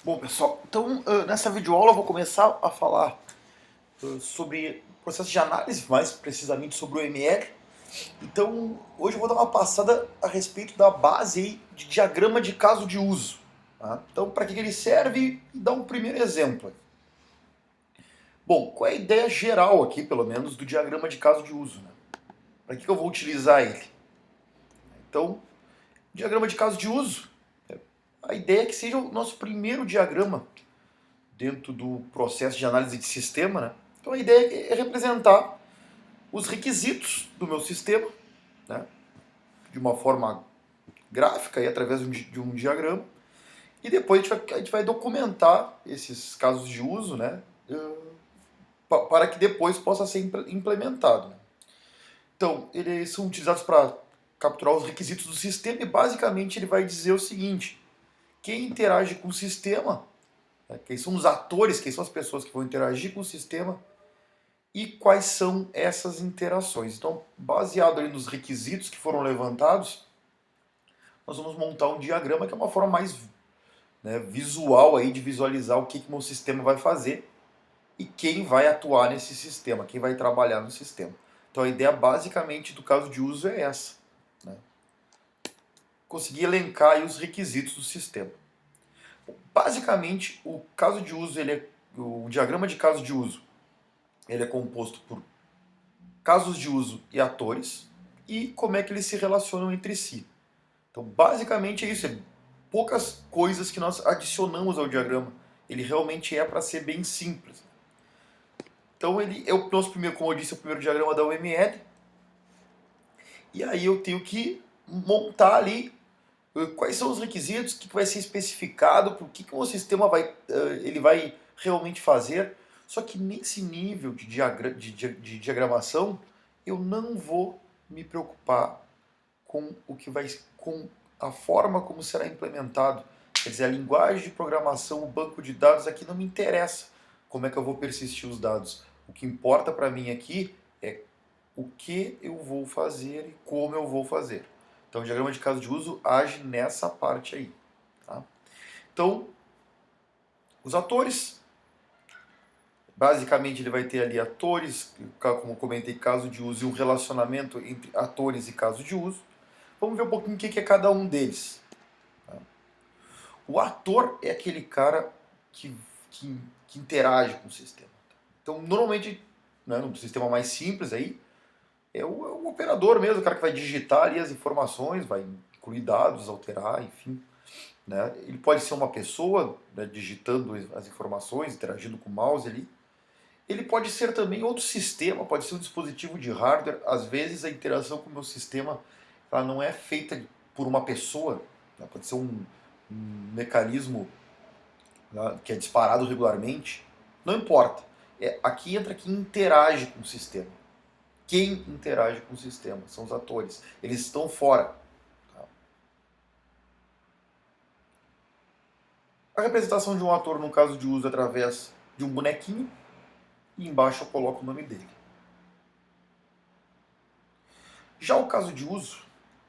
Bom, pessoal, então nessa videoaula eu vou começar a falar sobre processo de análise, mais precisamente sobre o ML. Então, hoje eu vou dar uma passada a respeito da base aí de diagrama de caso de uso. Tá? Então, para que ele serve e dar um primeiro exemplo. Bom, qual é a ideia geral aqui, pelo menos, do diagrama de caso de uso? Né? Para que eu vou utilizar ele? Então, diagrama de caso de uso, a ideia é que seja o nosso primeiro diagrama dentro do processo de análise de sistema. Né? Então a ideia é representar os requisitos do meu sistema, né? De uma forma gráfica e através de um diagrama. E depois a gente vai documentar esses casos de uso, né? Para que depois possa ser implementado. Né? Então, eles são utilizados para capturar os requisitos do sistema e basicamente ele vai dizer o seguinte: quem interage com o sistema, né? Quem são os atores, quem são as pessoas que vão interagir com o sistema, e quais são essas interações. Então, baseado ali nos requisitos que foram levantados, nós vamos montar um diagrama que é uma forma mais, né, visual aí de visualizar o que o meu sistema vai fazer e quem vai atuar nesse sistema, quem vai trabalhar no sistema. Então a ideia basicamente do caso de uso é essa. Né? Conseguir elencar aí os requisitos do sistema. Basicamente, o caso de uso, o diagrama de caso de uso, ele é composto por casos de uso e atores, e como é que eles se relacionam entre si. Então, basicamente é isso, é poucas coisas que nós adicionamos ao diagrama. Ele realmente é para ser bem simples. Então, ele é o nosso primeiro, como eu disse, é o primeiro diagrama da UML. E aí eu tenho que montar ali quais são os requisitos, o que vai ser especificado, o que o sistema ele vai realmente fazer. Só que nesse nível de diagramação, eu não vou me preocupar com o que vai, com a forma como será implementado. Quer dizer, a linguagem de programação, o banco de dados aqui não me interessa como é que eu vou persistir os dados. O que importa para mim aqui é o que eu vou fazer e como eu vou fazer. Então, o diagrama de caso de uso age nessa parte aí. Tá? Então, os atores, basicamente ele vai ter ali atores, como eu comentei, caso de uso e um relacionamento entre atores e caso de uso. Vamos ver um pouquinho o que é cada um deles. Tá? O ator é aquele cara que, que interage com o sistema. Então, normalmente, né, no sistema mais simples aí, é o operador mesmo, o cara que vai digitar ali as informações, vai incluir dados, alterar, enfim. Né? Ele pode ser uma pessoa, né, digitando as informações, interagindo com o mouse ali. Ele pode ser também outro sistema, pode ser um dispositivo de hardware. Às vezes a interação com o meu sistema ela não é feita por uma pessoa, né? Pode ser um mecanismo, né, que é disparado regularmente. Não importa. Aqui entra quem interage com o sistema. Quem interage com o sistema são os atores. Eles estão fora. Tá? A representação de um ator, no caso de uso, através de um bonequinho, e embaixo eu coloco o nome dele. Já o caso de uso,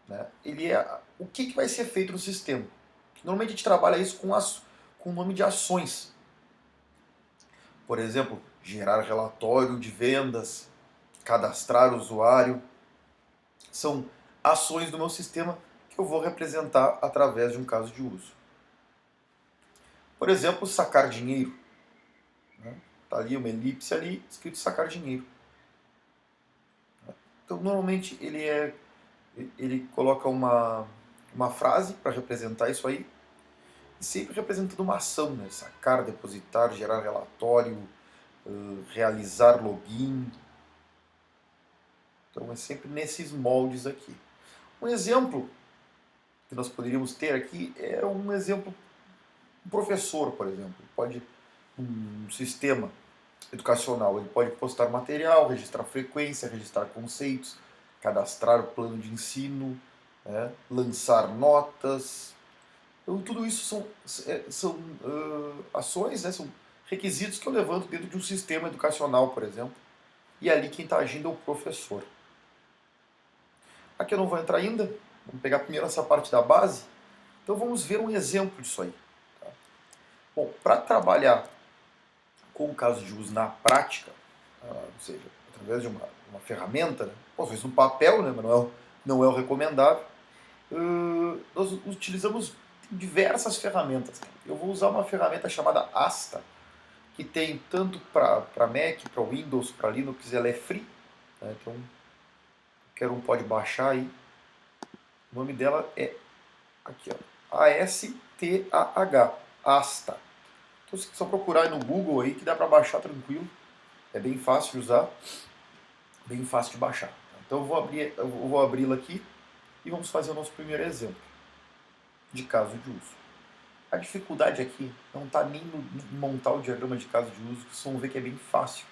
né, ele é o que vai ser feito no sistema. Normalmente a gente trabalha isso com o nome de ações. Por exemplo, gerar relatório de vendas, cadastrar o usuário. São ações do meu sistema que eu vou representar através de um caso de uso. Por exemplo, sacar dinheiro. Né? Tá ali uma elipse ali, escrito sacar dinheiro. Então, normalmente ele coloca uma frase para representar isso aí, e sempre representando uma ação, né? Sacar, depositar, gerar relatório, realizar login. Então é sempre nesses moldes aqui. Um exemplo que nós poderíamos ter aqui é um exemplo, um professor, por exemplo, pode um sistema educacional, ele pode postar material, registrar frequência, registrar conceitos, cadastrar o plano de ensino, né, lançar notas. Então, tudo isso são ações, né, são requisitos que eu levanto dentro de um sistema educacional, por exemplo, e ali quem está agindo é o professor. Aqui eu não vou entrar ainda, vamos pegar primeiro essa parte da base, então vamos ver um exemplo disso aí. Tá? Bom, para trabalhar com o caso de uso na prática, ou seja, através de uma ferramenta, né? Posso isso no papel, né? Mas não é o recomendável. Nós utilizamos diversas ferramentas. Eu vou usar uma ferramenta chamada Asta, que tem tanto para Mac, para Windows, para Linux, ela é free. Né? Então, qualquer um pode baixar aí. O nome dela é aqui, ó, ASTAH, Asta. Então, se só procurar aí no Google aí, que dá para baixar tranquilo. É bem fácil de usar, bem fácil de baixar. Então eu vou abri-la aqui e vamos fazer o nosso primeiro exemplo de caso de uso. A dificuldade aqui não está nem no montar o diagrama de caso de uso, que vocês vão ver que é bem fácil.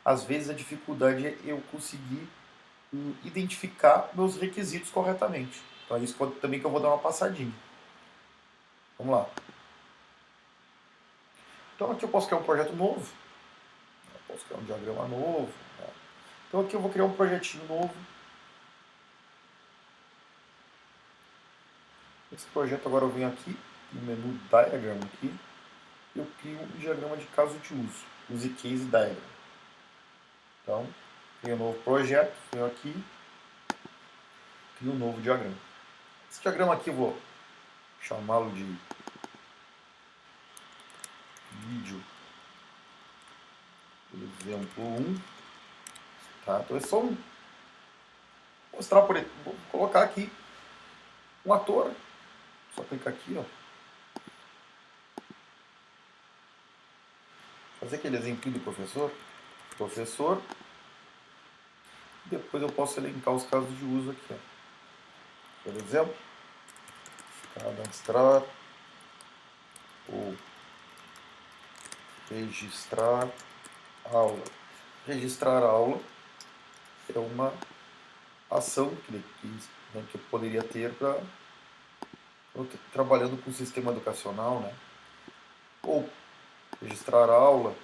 Às vezes a dificuldade é eu conseguir identificar meus requisitos corretamente. Então é isso também que eu vou dar uma passadinha. Vamos lá. Então aqui eu posso criar um projeto novo. Eu posso criar um diagrama novo. Né? Então aqui eu vou criar um projetinho novo. Esse projeto agora eu venho aqui no menu Diagram aqui, eu crio um diagrama de caso de uso, use case diagram. Então, crio um novo projeto, venho aqui, crio um novo diagrama. Esse diagrama aqui eu vou chamá-lo de vídeo exemplo 1. Tá? Então é só mostrar, vou colocar aqui um ator, só clicar aqui, ó. Fazer aquele exemplo do professor, depois eu posso elencar os casos de uso aqui, ó. Por exemplo, cadastrar ou registrar aula. Registrar aula é uma ação que eu poderia ter para trabalhando com o sistema educacional, né? Ou registrar aula. O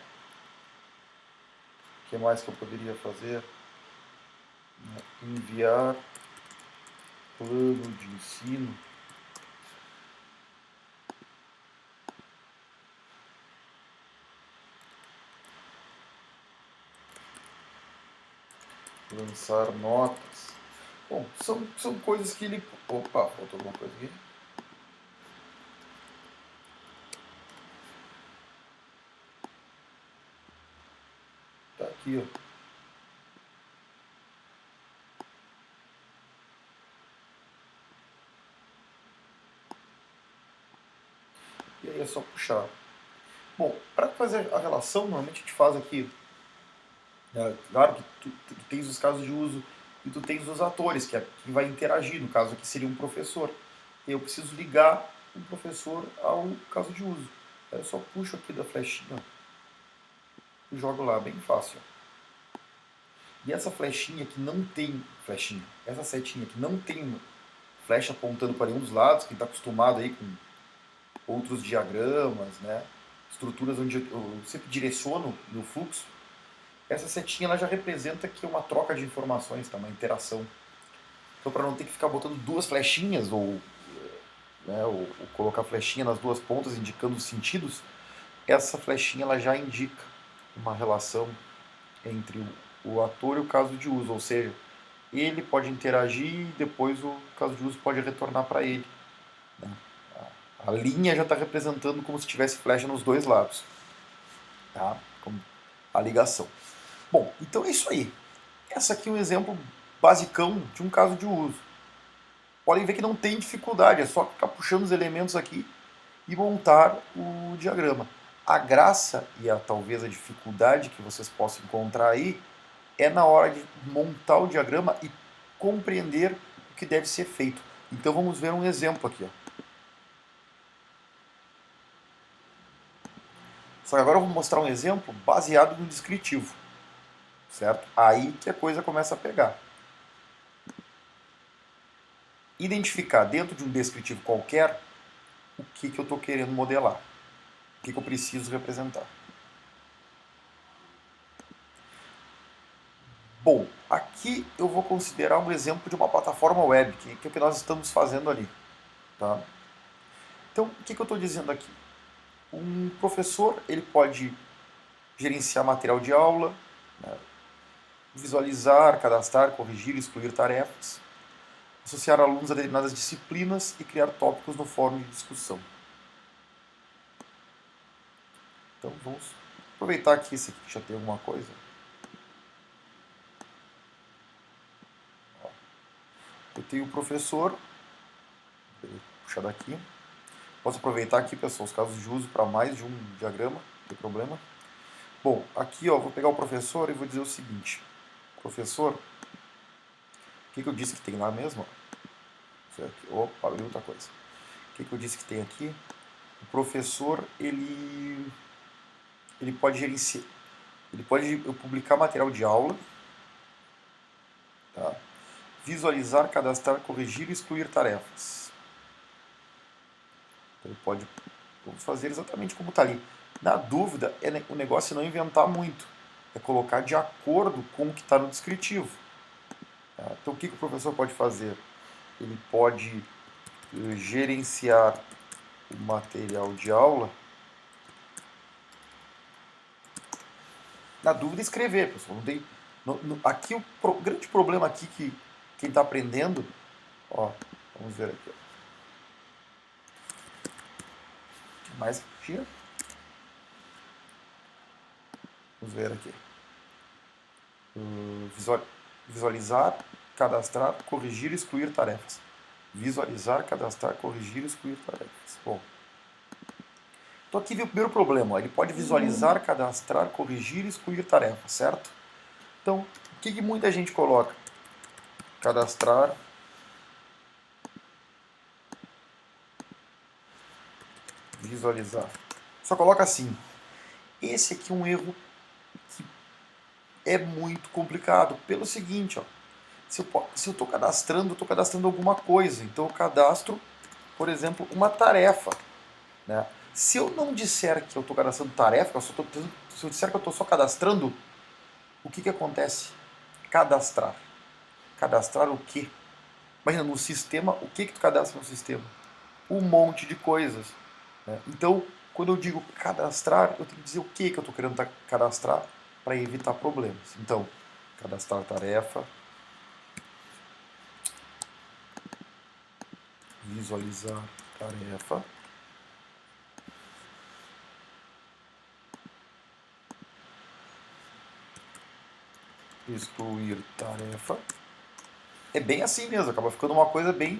que mais que eu poderia fazer? Enviar plano de ensino. Lançar notas. Bom, são coisas que ele... Opa, faltou alguma coisa aqui? Tá aqui, ó. E aí é só puxar. Bom, para fazer a relação, normalmente a gente faz aqui. Claro que tu tens os casos de uso e tu tens os atores, que é quem vai interagir. No caso aqui seria um professor. Eu preciso ligar um professor ao caso de uso. Aí eu só puxo aqui da flechinha e jogo lá, bem fácil. E essa flechinha que não tem essa setinha que não tem flecha apontando para nenhum dos lados, quem está acostumado aí com outros diagramas, né? Estruturas onde eu sempre direciono meu fluxo, essa setinha ela já representa que é uma troca de informações, tá? Uma interação. Então, para não ter que ficar botando duas flechinhas ou colocar flechinha nas duas pontas indicando os sentidos, essa flechinha ela já indica uma relação entre o ator e o caso de uso, ou seja, ele pode interagir e depois o caso de uso pode retornar para ele. Né? A linha já está representando como se tivesse flecha nos dois lados. Tá? Como a ligação. Bom, então é isso aí. Essa aqui é um exemplo basicão de um caso de uso. Podem ver que não tem dificuldade, é só ficar puxando os elementos aqui e montar o diagrama. A graça e talvez a dificuldade que vocês possam encontrar aí é na hora de montar o diagrama e compreender o que deve ser feito. Então vamos ver um exemplo aqui. Ó. Só que agora eu vou mostrar um exemplo baseado no descritivo. Certo? Aí que a coisa começa a pegar. Identificar dentro de um descritivo qualquer o que eu estou querendo modelar. O que eu preciso representar. Bom, aqui eu vou considerar um exemplo de uma plataforma web, que é o que nós estamos fazendo ali. Tá? Então, o que eu estou dizendo aqui? Um professor ele pode gerenciar material de aula, né, visualizar, cadastrar, corrigir, excluir tarefas, associar alunos a determinadas disciplinas e criar tópicos no fórum de discussão. Então vamos aproveitar que esse aqui já tem alguma coisa. Eu tenho o professor, vou puxar daqui. Posso aproveitar aqui, pessoal, os casos de uso para mais de um diagrama, não tem problema. Bom, aqui ó, vou pegar o professor e vou dizer o seguinte. Professor, o que eu disse que tem lá mesmo? Opa, abriu outra coisa. O que eu disse que tem aqui? O professor, ele pode gerenciar, ele pode publicar material de aula, tá? Visualizar, cadastrar, corrigir e excluir tarefas. Então, ele pode fazer exatamente como está ali. Na dúvida, o negócio é não inventar muito, é colocar de acordo com o que está no descritivo. Tá? Então, o que o professor pode fazer? Ele pode gerenciar o material de aula. Na dúvida, escrever, pessoal. Não tem, aqui o grande problema aqui que quem está aprendendo, ó, vamos ver aqui. Ó. O que mais tinha? Vamos ver aqui. Visualizar, cadastrar, corrigir e excluir tarefas. Visualizar, cadastrar, corrigir e excluir tarefas. Bom. Então aqui vem o primeiro problema. Ó. Ele pode visualizar, cadastrar, corrigir e excluir tarefas, certo? Então, o que muita gente coloca? Cadastrar, visualizar. Só coloca assim. Esse aqui é um erro que é muito complicado. Pelo seguinte, ó. Se eu estou cadastrando alguma coisa. Então eu cadastro, por exemplo, uma tarefa. Né? Se eu não disser que eu estou cadastrando tarefa, se eu disser que eu estou só cadastrando, o que acontece? Cadastrar. Cadastrar o quê? Imagina, no sistema, o que tu cadastra no sistema? Um monte de coisas. Né? Então, quando eu digo cadastrar, eu tenho que dizer o que eu estou querendo cadastrar para evitar problemas. Então, cadastrar tarefa, visualizar tarefa, excluir tarefa. É bem assim mesmo, acaba ficando uma coisa bem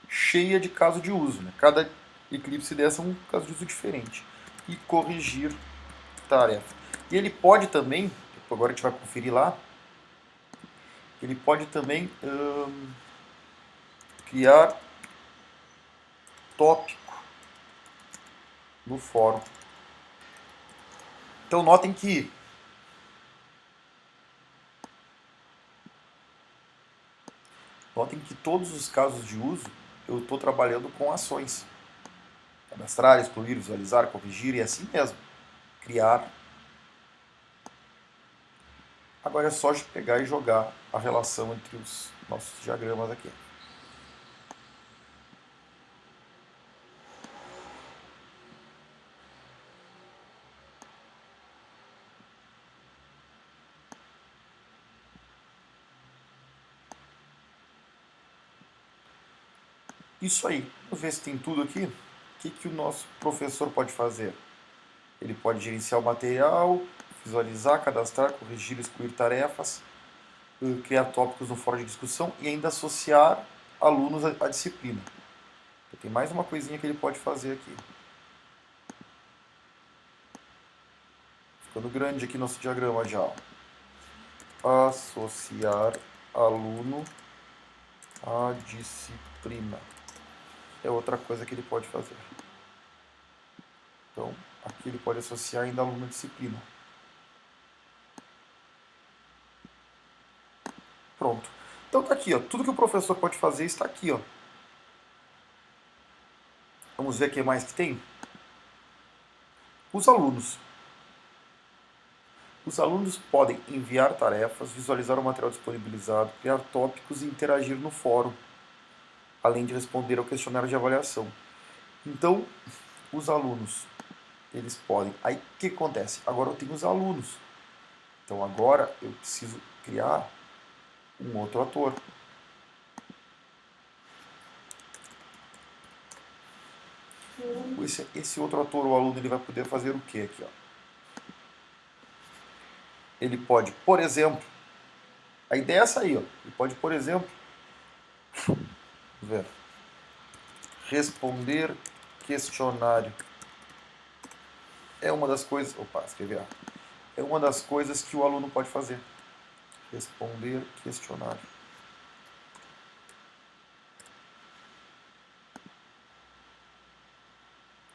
cheia de caso de uso. Né? Cada eclipse dessa é um caso de uso diferente. E corrigir tarefa. E ele pode também, agora a gente vai conferir lá, ele pode também criar tópico no fórum. Então notem que todos os casos de uso eu estou trabalhando com ações. Cadastrar, excluir, visualizar, corrigir e assim mesmo. Criar. Agora é só pegar e jogar a relação entre os nossos diagramas aqui. Isso aí. Vamos ver se tem tudo aqui. O que o nosso professor pode fazer? Ele pode gerenciar o material, visualizar, cadastrar, corrigir, excluir tarefas, criar tópicos no fórum de discussão e ainda associar alunos à disciplina. Então, tem mais uma coisinha que ele pode fazer aqui. Ficando grande aqui nosso diagrama já. Associar aluno à disciplina. É outra coisa que ele pode fazer. Então, aqui ele pode associar ainda aluno à disciplina. Pronto. Então tá aqui, ó. Tudo que o professor pode fazer está aqui, ó. Vamos ver o que mais que tem? Os alunos. Os alunos podem enviar tarefas, visualizar o material disponibilizado, criar tópicos e interagir no fórum, além de responder ao questionário de avaliação. Então, os alunos eles podem. Aí o que acontece? Agora eu tenho os alunos. Então agora eu preciso criar um outro ator. Esse outro ator, o aluno, ele vai poder fazer o que aqui? Ó? Ele pode, por exemplo, a ideia é essa aí, ó. Ele pode, por exemplo, ver, responder questionário. É uma das coisas. Opa, escrevi errado. É uma das coisas que o aluno pode fazer. Responder questionário.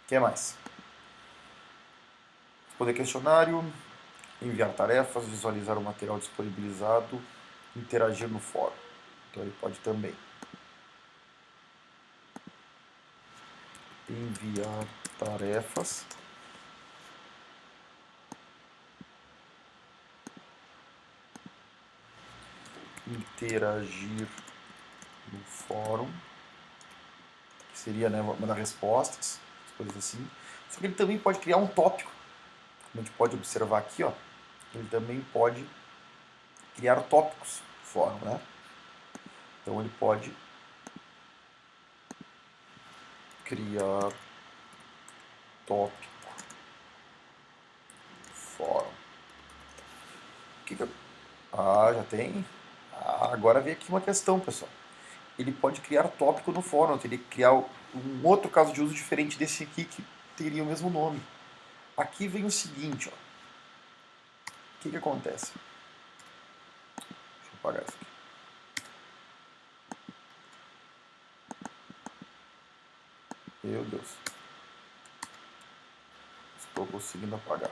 O que mais? Responder questionário, enviar tarefas, visualizar o material disponibilizado, interagir no fórum. Então ele pode também enviar tarefas, interagir no fórum, que seria, né, mandar respostas, coisas assim. Só que ele também pode criar um tópico. Como a gente pode observar aqui, ó, ele também pode criar tópicos no fórum, né? Então ele pode criar tópico fórum. Ah, já tem? Ah, agora vem aqui uma questão, pessoal. Ele pode criar tópico no fórum, teria que criar um outro caso de uso diferente desse aqui que teria o mesmo nome. Aqui vem o seguinte, ó. O que acontece? Deixa eu apagar isso aqui. Meu Deus. Estou conseguindo apagar.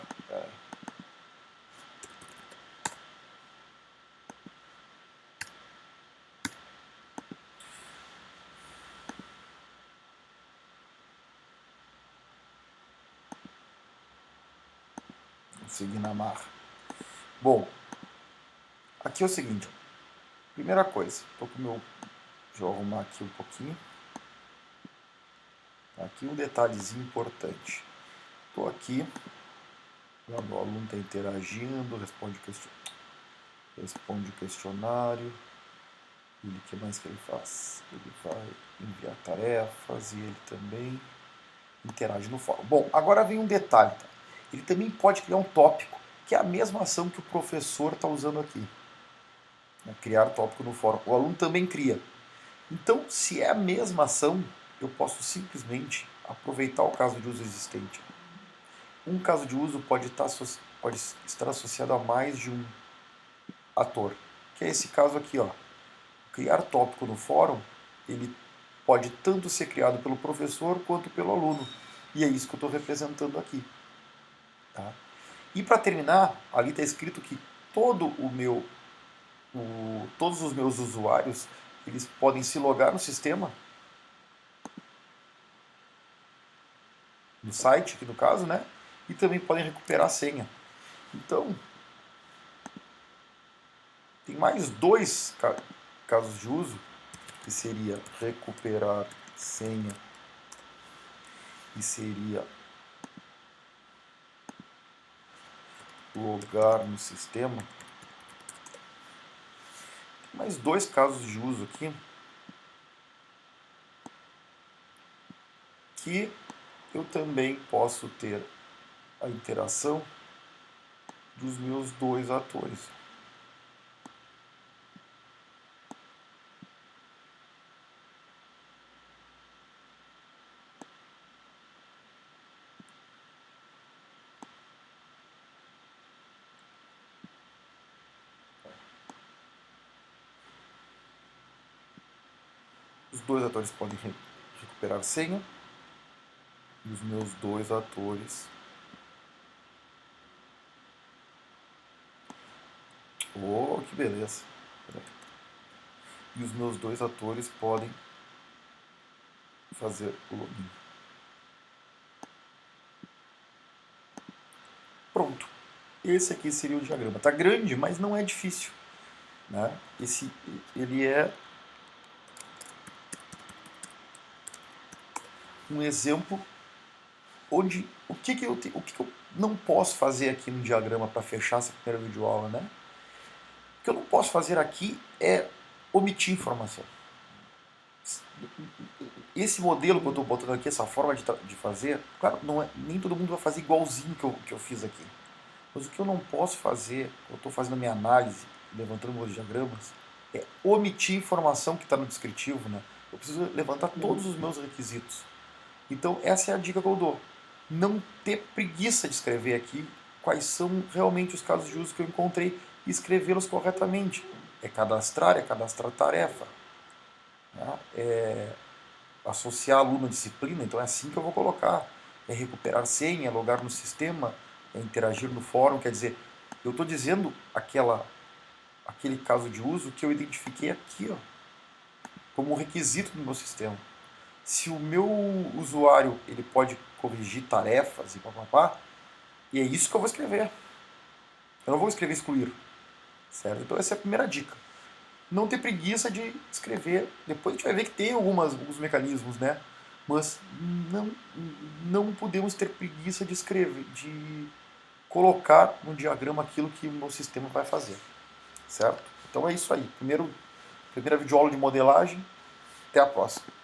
Consegui na marra. Bom, aqui é o seguinte. Ó. Primeira coisa, tô com o meu... Deixa eu arrumar aqui um pouquinho. Aqui um detalhezinho importante. Estou aqui, o aluno está interagindo, responde o questionário. E o que mais que ele faz? Ele vai enviar tarefas e ele também interage no fórum. Bom, agora vem um detalhe. Tá? Ele também pode criar um tópico, que é a mesma ação que o professor está usando aqui. Né? Criar tópico no fórum. O aluno também cria. Então, se é a mesma ação, eu posso simplesmente aproveitar o caso de uso existente. Um caso de uso pode estar associado a mais de um ator, que é esse caso aqui, ó. Criar tópico no fórum, ele pode tanto ser criado pelo professor quanto pelo aluno. E é isso que eu estou representando aqui. Tá? E para terminar, ali está escrito que todos os meus usuários eles podem se logar no sistema, no site aqui no caso, né? E também podem recuperar a senha. Então, tem mais dois casos de uso, que seria recuperar senha e seria logar no sistema. Tem mais dois casos de uso aqui que eu também posso ter a interação dos meus dois atores. Os dois atores podem recuperar senha e os meus dois atores. Oh, que beleza! E os meus dois atores podem fazer o login. Pronto. Esse aqui seria o diagrama. Tá grande, mas não é difícil. Né? Ele é um exemplo o que eu não posso fazer aqui no diagrama para fechar essa primeira videoaula, né? O que eu não posso fazer aqui é omitir informação. Esse modelo que eu estou botando aqui, essa forma de fazer, claro, nem todo mundo vai fazer igualzinho que eu fiz aqui. Mas o que eu não posso fazer, eu estou fazendo a minha análise, levantando meus diagramas, é omitir informação que está no descritivo, né? Eu preciso levantar todos os meus requisitos. Então essa é a dica que eu dou. Não ter preguiça de escrever aqui quais são realmente os casos de uso que eu encontrei e escrevê-los corretamente. É cadastrar tarefa. Né? É associar aluno à disciplina, então é assim que eu vou colocar. É recuperar senha, é logar no sistema, é interagir no fórum, quer dizer, eu estou dizendo aquele caso de uso que eu identifiquei aqui, ó, como um requisito do meu sistema. Se o meu usuário ele pode corrigir tarefas e papapá, e é isso que eu vou escrever. Eu não vou escrever excluir, certo? Então essa é a primeira dica. Não ter preguiça de escrever. Depois a gente vai ver que tem alguns mecanismos, né? Mas não, não podemos ter preguiça de escrever, de colocar no diagrama aquilo que o meu sistema vai fazer, certo? Então é isso aí. Primeira videoaula de modelagem. Até a próxima.